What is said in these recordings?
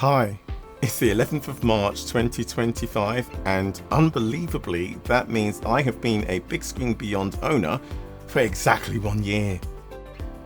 Hi, it's the 11th of March 2025 and unbelievably that means I have been a BigScreen Beyond owner for exactly 1 year.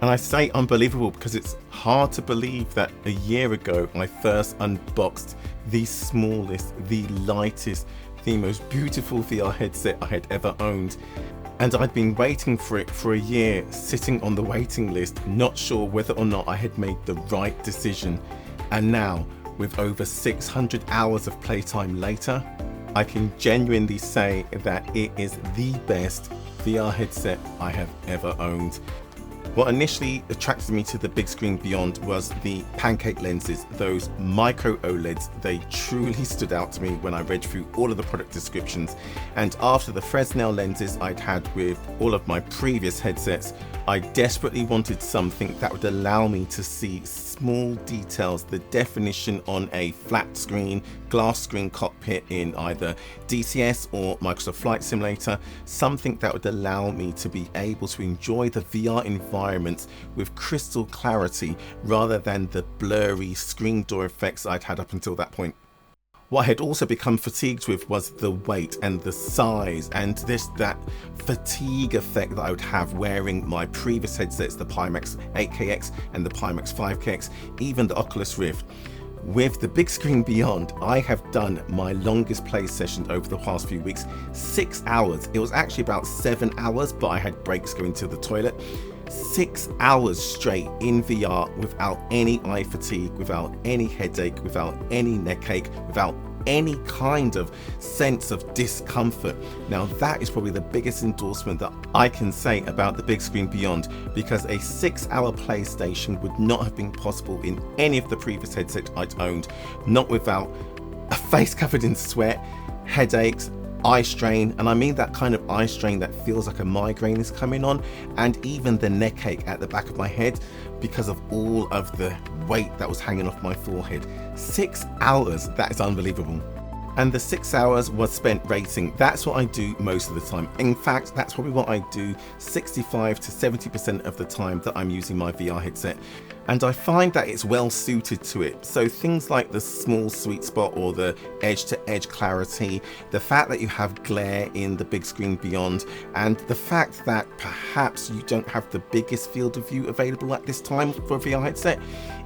And I say unbelievable because it's hard to believe that a year ago I first unboxed the smallest, the lightest, the most beautiful VR headset I had ever owned. And I'd been waiting for it for a year, sitting on the waiting list, not sure whether or not I had made the right decision. And now, with over 600 hours of playtime later, I can genuinely say that it is the best VR headset I have ever owned. What initially attracted me to the BigScreen Beyond was the pancake lenses, those micro OLEDs. They truly stood out to me when I read through all of the product descriptions. And after the Fresnel lenses I'd had with all of my previous headsets, I desperately wanted something that would allow me to see small details, the definition on a flat screen, glass screen cockpit in either DCS or Microsoft Flight Simulator, something that would allow me to be able to enjoy the VR environments with crystal clarity rather than the blurry screen door effects I'd had up until that point. What I had also become fatigued with was the weight and the size and that fatigue effect that I would have wearing my previous headsets, the Pimax 8KX and the Pimax 5KX, even the Oculus Rift. With the BigScreen Beyond, I have done my longest play session over the past few weeks, 6 hours. It was actually about 7 hours, but I had breaks going to the toilet. 6 hours straight in VR without any eye fatigue, without any headache, without any neck ache, without any kind of sense of discomfort. Now that is probably the biggest endorsement that I can say about the BigScreen Beyond, because a 6-hour PlayStation would not have been possible in any of the previous headsets I'd owned, not without a face covered in sweat, headaches, eye strain, and I mean that kind of eye strain that feels like a migraine is coming on, and even the neck ache at the back of my head because of all of the weight that was hanging off my forehead. 6 hours, that is unbelievable. And the 6 hours was spent racing. That's what I do most of the time. In fact, that's probably what I do 65 to 70% of the time that I'm using my VR headset. And I find that it's well suited to it. So things like the small sweet spot or the edge to edge clarity, the fact that you have glare in the BigScreen Beyond, and the fact that perhaps you don't have the biggest field of view available at this time for a VR headset,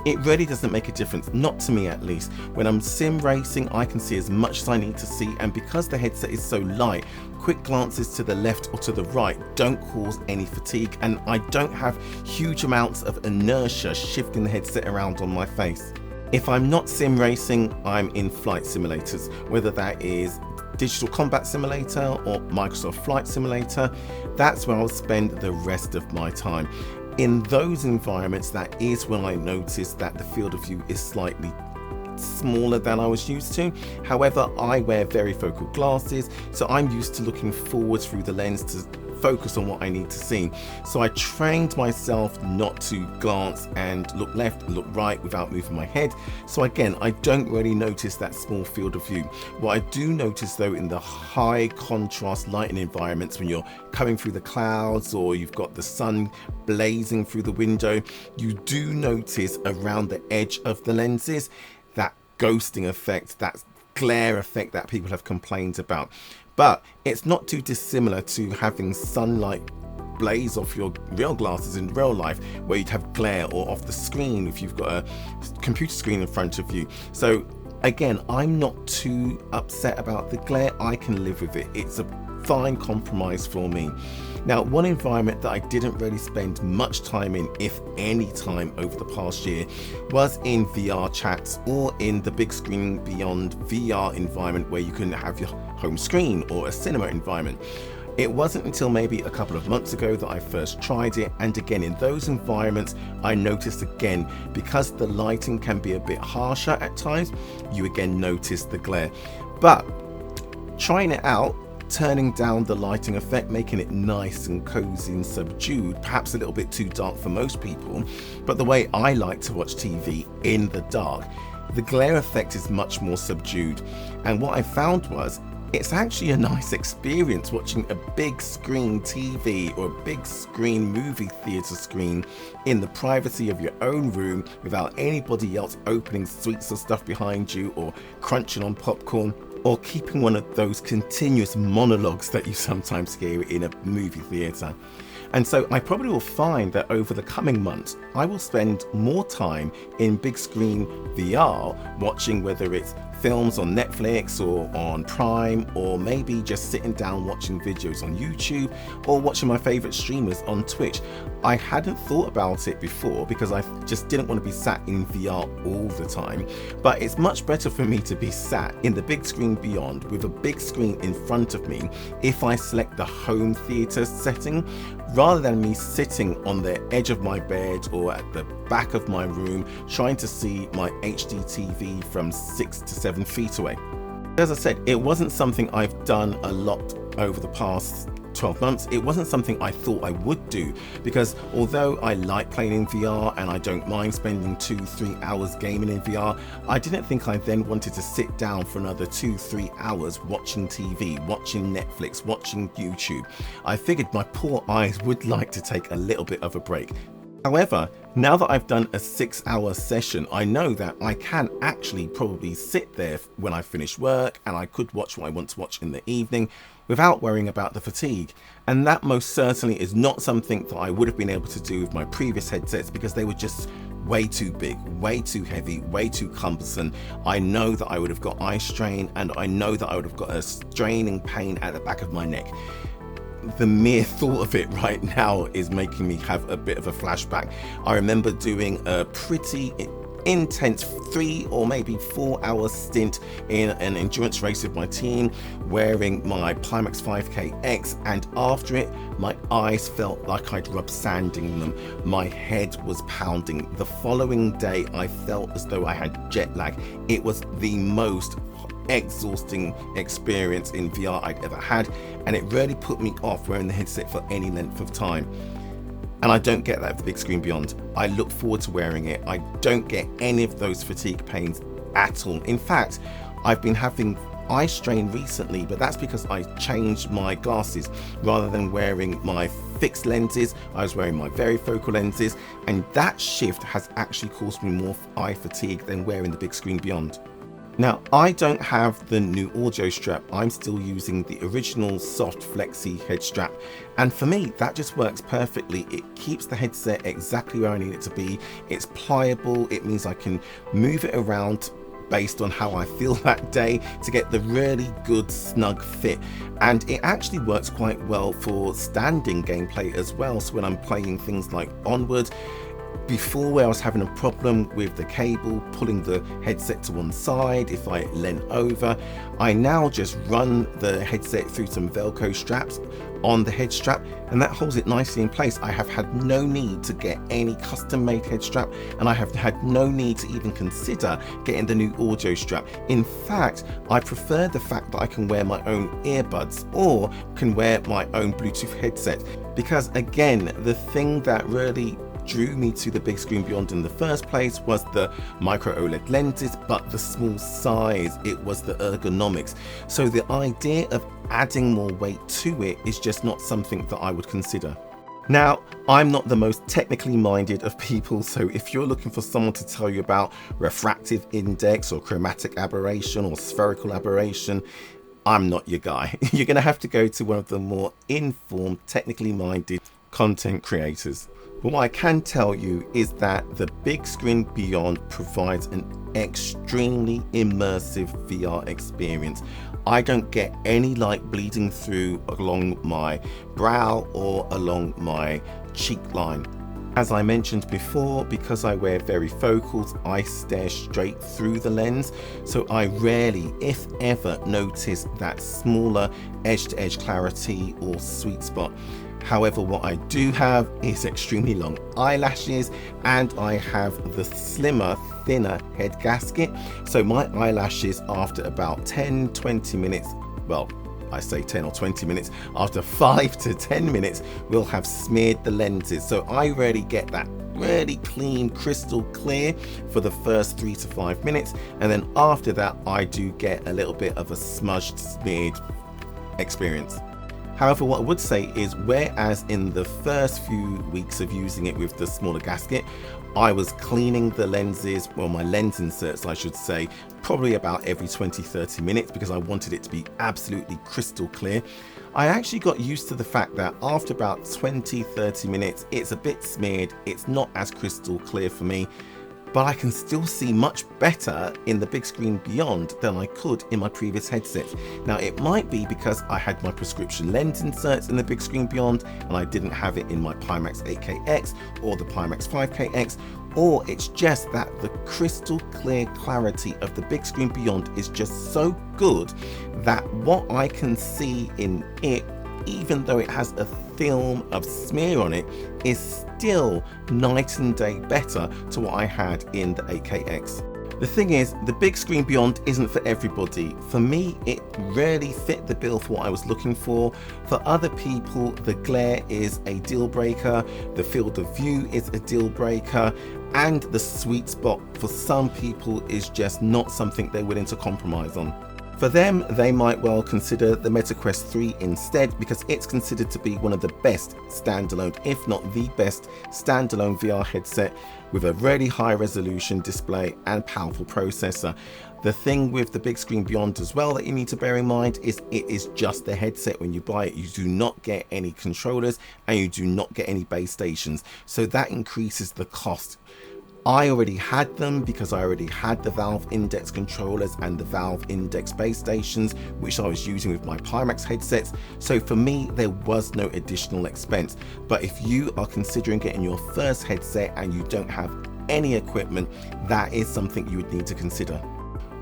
it really doesn't make a difference, not to me at least. When I'm sim racing, I can see as much as I need to see, and because the headset is so light, quick glances to the left or to the right don't cause any fatigue, and I don't have huge amounts of inertia shifting the headset around on my face. If I'm not sim racing, I'm in flight simulators, whether that is Digital Combat Simulator or Microsoft Flight Simulator. That's where I'll spend the rest of my time. In those environments, that is when I notice that the field of view is slightly smaller than I was used to. However, I wear varifocal glasses, so I'm used to looking forward through the lens to focus on what I need to see. So I trained myself not to glance and look left and look right without moving my head. So again, I don't really notice that small field of view. What I do notice though, in the high contrast lighting environments, when you're coming through the clouds or you've got the sun blazing through the window, you do notice around the edge of the lenses that ghosting effect, that glare effect that people have complained about. But it's not too dissimilar to having sunlight blaze off your real glasses in real life, where you'd have glare, or off the screen if you've got a computer screen in front of you. So again, I'm not too upset about the glare. I can live with it. It's a fine compromise for me. Now, one environment that I didn't really spend much time in, if any time over the past year, was in VR chats or in the BigScreen Beyond VR environment where you can have your home screen or a cinema environment. It wasn't until maybe a couple of months ago that I first tried it, and again in those environments I noticed again, because the lighting can be a bit harsher at times, you again notice the glare. But trying it out, turning down the lighting effect, making it nice and cozy and subdued, perhaps a little bit too dark for most people, but the way I like to watch TV, in the dark, the glare effect is much more subdued. And what I found was, It's actually a nice experience watching a big screen TV or a big screen movie theatre screen in the privacy of your own room without anybody else opening sweets or stuff behind you or crunching on popcorn, or keeping one of those continuous monologues that you sometimes hear in a movie theatre. And so I probably will find that over the coming months, I will spend more time in big screen VR watching, whether it's films on Netflix or on Prime, or maybe just sitting down watching videos on YouTube or watching my favorite streamers on Twitch. I hadn't thought about it before because I just didn't want to be sat in VR all the time, but it's much better for me to be sat in the big screen beyond with a big screen in front of me if I select the home theater setting, rather than me sitting on the edge of my bed or at the back of my room trying to see my HD TV from 6 to 7 feet away. As I said, it wasn't something I've done a lot over the past 12 months. It wasn't something I thought I would do, because although I like playing in VR and I don't mind spending 2-3 hours gaming in VR, I didn't think I then wanted to sit down for another 2-3 hours watching TV, watching Netflix, watching YouTube. I figured my poor eyes would like to take a little bit of a break. However, now that I've done a 6-hour session, I know that I can actually probably sit there when I finish work, and I could watch what I want to watch in the evening without worrying about the fatigue. And that most certainly is not something that I would have been able to do with my previous headsets, because they were just way too big, way too heavy, way too cumbersome. I know that I would have got eye strain, and I know that I would have got a straining pain at the back of my neck. The mere thought of it right now is making me have a bit of a flashback. I remember doing a pretty intense 3 or maybe 4 hour stint in an endurance race with my team, wearing my Pimax 5KX, and after it my eyes felt like I'd rubbed sand in them. My head was pounding. The following day I felt as though I had jet lag. It was the most exhausting experience in VR I'd ever had, and it really put me off wearing the headset for any length of time. And I don't get that with the big screen beyond. I look forward to wearing it. I don't get any of those fatigue pains at all. In fact, I've been having eye strain recently, but that's because I changed my glasses. Rather than wearing my fixed lenses, I was wearing my varifocal lenses, and that shift has actually caused me more eye fatigue than wearing the big screen beyond. Now, I don't have the new audio strap. I'm still using the original soft flexi head strap, and for me that just works perfectly. It keeps the headset exactly where I need it to be. It's pliable. It means I can move it around based on how I feel that day to get the really good snug fit, and it actually works quite well for standing gameplay as well. So when I'm playing things like Onward, before, where I was having a problem with the cable pulling the headset to one side if I leant over, I now just run the headset through some Velcro straps on the head strap, and that holds it nicely in place. I have had no need to get any custom made head strap, and I have had no need to even consider getting the new audio strap. In fact, I prefer the fact that I can wear my own earbuds or can wear my own Bluetooth headset, because again, the thing that really drew me to the big screen beyond in the first place was the micro OLED lenses, but the small size, it was the ergonomics. So the idea of adding more weight to it is just not something that I would consider. Now, I'm not the most technically minded of people, so if you're looking for someone to tell you about refractive index or chromatic aberration or spherical aberration, I'm not your guy. You're going to have to go to one of the more informed, technically minded content creators. But what I can tell you is that the big screen beyond provides an extremely immersive VR experience. I don't get any light bleeding through along my brow or along my cheek line. As I mentioned before, because I wear varifocals, I stare straight through the lens, so I rarely, if ever, notice that smaller edge-to-edge clarity or sweet spot. However, what I do have is extremely long eyelashes, and I have the slimmer, thinner head gasket. So my eyelashes, after about 10-20 minutes, well, I say 10 or 20 minutes, after 5 to 10 minutes will have smeared the lenses. So I rarely get that really clean, crystal clear for the first 3 to 5 minutes, and then after that I do get a little bit of a smudged, smeared experience. However, what I would say is, whereas in the first few weeks of using it with the smaller gasket, I was cleaning the lenses, well, my lens inserts I should say, probably about every 20-30 minutes because I wanted it to be absolutely crystal clear. I actually got used to the fact that after about 20-30 minutes, it's a bit smeared, it's not as crystal clear for me, but I can still see much better in the BigScreen Beyond than I could in my previous headsets. Now, it might be because I had my prescription lens inserts in the BigScreen Beyond and I didn't have it in my Pimax 8KX or the Pimax 5KX, or it's just that the crystal clear clarity of the BigScreen Beyond is just so good that what I can see in it, even though it has a film of smear on it, is still night and day better to what I had in the 8KX. The thing is, the BigScreen Beyond isn't for everybody. For me, it really fit the bill for what I was looking for. For other people, the glare is a deal breaker, the field of view is a deal breaker, and the sweet spot for some people is just not something they're willing to compromise on. For them, they might well consider the Meta Quest 3 instead, because it's considered to be one of the best standalone, if not the best standalone VR headset with a really high resolution display and powerful processor. The thing with the BigScreen Beyond as well that you need to bear in mind is it is just the headset when you buy it. You do not get any controllers and you do not get any base stations, so that increases the cost. I already had them because I already had the Valve Index controllers and the Valve Index base stations, which I was using with my Pimax headsets. So for me, there was no additional expense. But if you are considering getting your first headset and you don't have any equipment, that is something you would need to consider.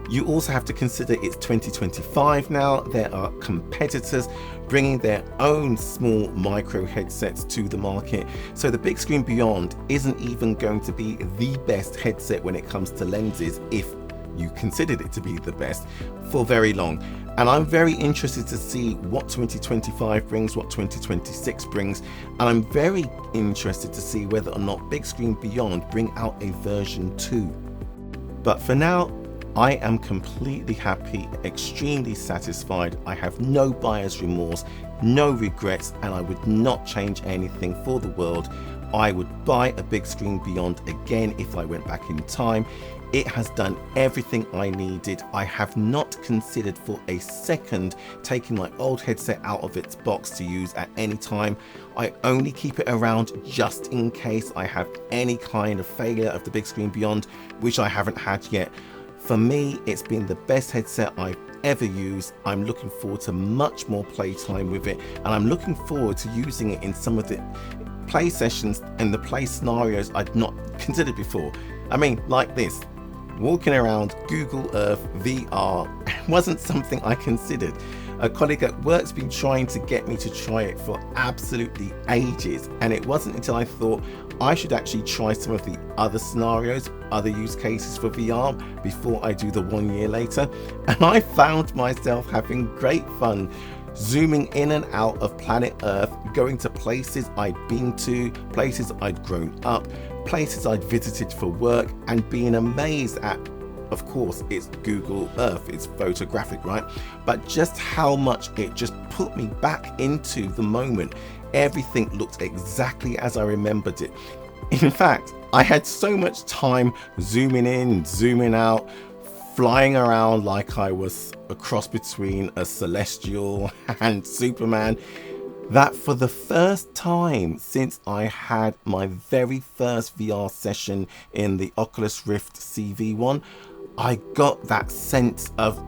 You also have to consider it's 2025 now. There are competitors bringing their own small micro headsets to the market. So the BigScreen Beyond isn't even going to be the best headset when it comes to lenses, if you considered it to be the best, for very long. And I'm very interested to see what 2025 brings, what 2026 brings. And I'm very interested to see whether or not BigScreen Beyond bring out a version 2. But for now, I am completely happy, extremely satisfied. I have no buyer's remorse, no regrets, and I would not change anything for the world. I would buy a BigScreen Beyond again if I went back in time. It has done everything I needed. I have not considered for a second taking my old headset out of its box to use at any time. I only keep it around just in case I have any kind of failure of the BigScreen Beyond, which I haven't had yet. For me, it's been the best headset I've ever used. I'm looking forward to much more playtime with it, and I'm looking forward to using it in some of the play sessions and the play scenarios I'd not considered before. I mean, like this, walking around Google Earth VR wasn't something I considered. A colleague at work's been trying to get me to try it for absolutely ages, and it wasn't until I thought I should actually try some of the other scenarios, other use cases for VR before I do the 1 year later, and I found myself having great fun zooming in and out of planet Earth, going to places I'd been to, places I'd grown up, places I'd visited for work, and being amazed at, of course, it's Google Earth, it's photographic, right? But just how much it just put me back into the moment. Everything looked exactly as I remembered it. In fact, I had so much time zooming in, zooming out, flying around like I was a cross between a Celestial and Superman, that for the first time since I had my very first VR session in the Oculus Rift CV1, I got that sense of,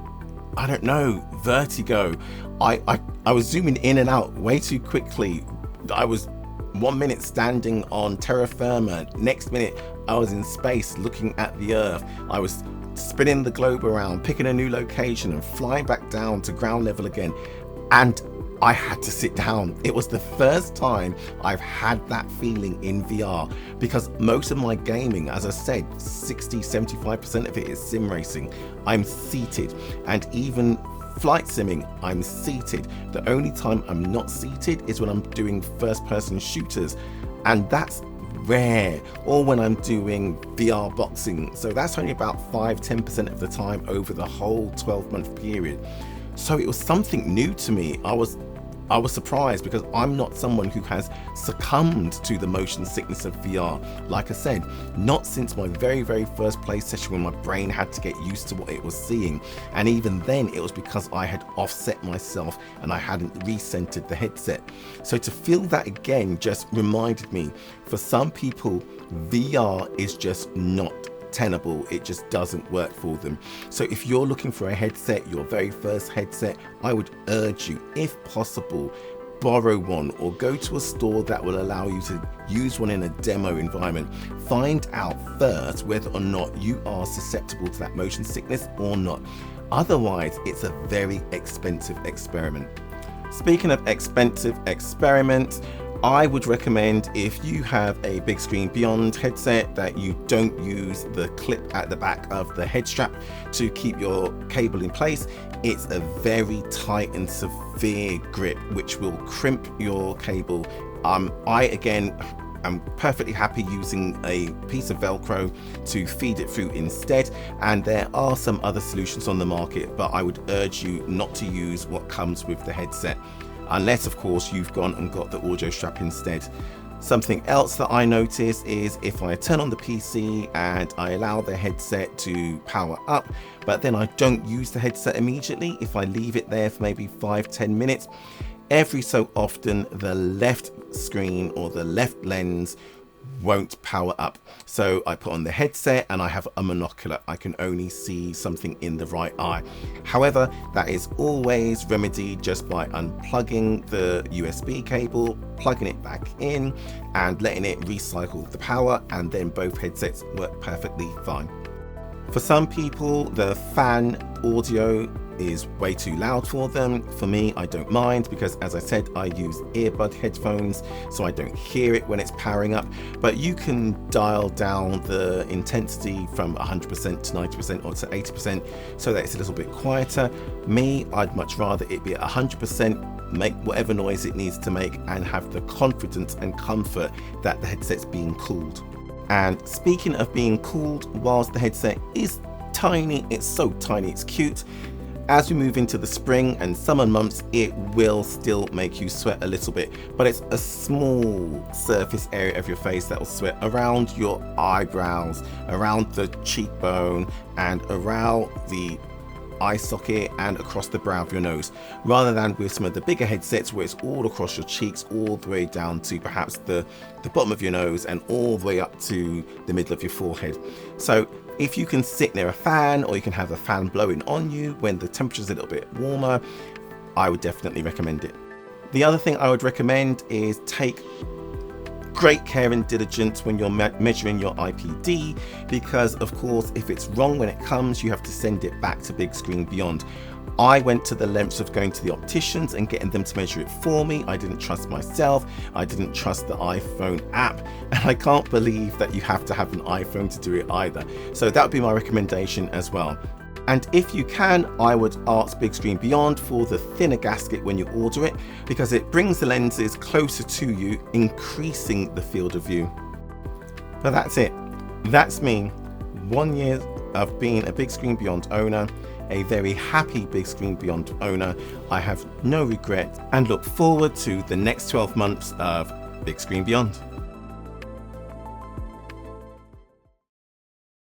I don't know, vertigo. I was zooming in and out way too quickly. I was 1 minute standing on terra firma, next minute I was in space looking at the Earth. I was spinning the globe around, picking a new location and flying back down to ground level again. And I had to sit down. It was the first time I've had that feeling in VR, because most of my gaming, as I said, 60-75% of it is sim racing. I'm seated, and even flight simming, I'm seated. The only time I'm not seated is when I'm doing first person shooters, and that's rare, or when I'm doing VR boxing. So that's only about 5-10% of the time over the whole 12-month period. So it was something new to me. I was surprised because I'm not someone who has succumbed to the motion sickness of VR. Like I said, not since my very first play session when my brain had to get used to what it was seeing. And even then it was because I had offset myself and I hadn't recentered the headset. So to feel that again just reminded me, for some people, VR is just not tenable. It just doesn't work for them. So if you're looking for a headset, your very first headset, I would urge you, if possible, borrow one or go to a store that will allow you to use one in a demo environment. Find out first whether or not you are susceptible to that motion sickness or not. Otherwise, it's a very expensive experiment. Speaking of expensive experiments, I would recommend, if you have a BigScreen Beyond headset, that you don't use the clip at the back of the head strap to keep your cable in place. It's a very tight and severe grip which will crimp your cable. I again am perfectly happy using a piece of Velcro to feed it through instead, and there are some other solutions on the market, but I would urge you not to use what comes with the headset. Unless, of course, you've gone and got the audio strap instead. Something else that I notice is if I turn on the PC and I allow the headset to power up, but then I don't use the headset immediately, if I leave it there for maybe 5-10 minutes, every so often the left screen or the left lens won't power up. So I put on the headset and I have a monocular. I can only see something in the right eye. However, that is always remedied just by unplugging the USB cable, plugging it back in and letting it recycle the power, and then both headsets work perfectly fine. For some people, the fan audio is way too loud for them. For me, I don't mind because, as I said, I use earbud headphones, so I don't hear it when it's powering up. But you can dial down the intensity from 100% to 90% or to 80% so that it's a little bit quieter. Me, I'd much rather it be at 100%, make whatever noise it needs to make, and have the confidence and comfort that the headset's being cooled. And speaking of being cooled, whilst the headset is tiny, it's so tiny, it's cute, as we move into the spring and summer months, it will still make you sweat a little bit, but it's a small surface area of your face that will sweat around your eyebrows, around the cheekbone, and around the eye socket and across the brow of your nose, rather than with some of the bigger headsets where it's all across your cheeks, all the way down to perhaps the bottom of your nose and all the way up to the middle of your forehead. So if you can sit near a fan, or you can have a fan blowing on you when the temperature's a little bit warmer, I would definitely recommend it. The other thing I would recommend is take great care and diligence when you're measuring your IPD, because of course if it's wrong when it comes, you have to send it back to BigScreen Beyond. I went to the lengths of going to the opticians and getting them to measure it for me. I didn't trust myself, I didn't trust the iPhone app, and I can't believe that you have to have an iPhone to do it either. So that would be my recommendation as well. And if you can, I would ask BigScreen Beyond for the thinner gasket when you order it, because it brings the lenses closer to you, increasing the field of view. But that's it. That's me. 1 year of being a BigScreen Beyond owner, a very happy BigScreen Beyond owner. I have no regret and look forward to the next 12 months of BigScreen Beyond.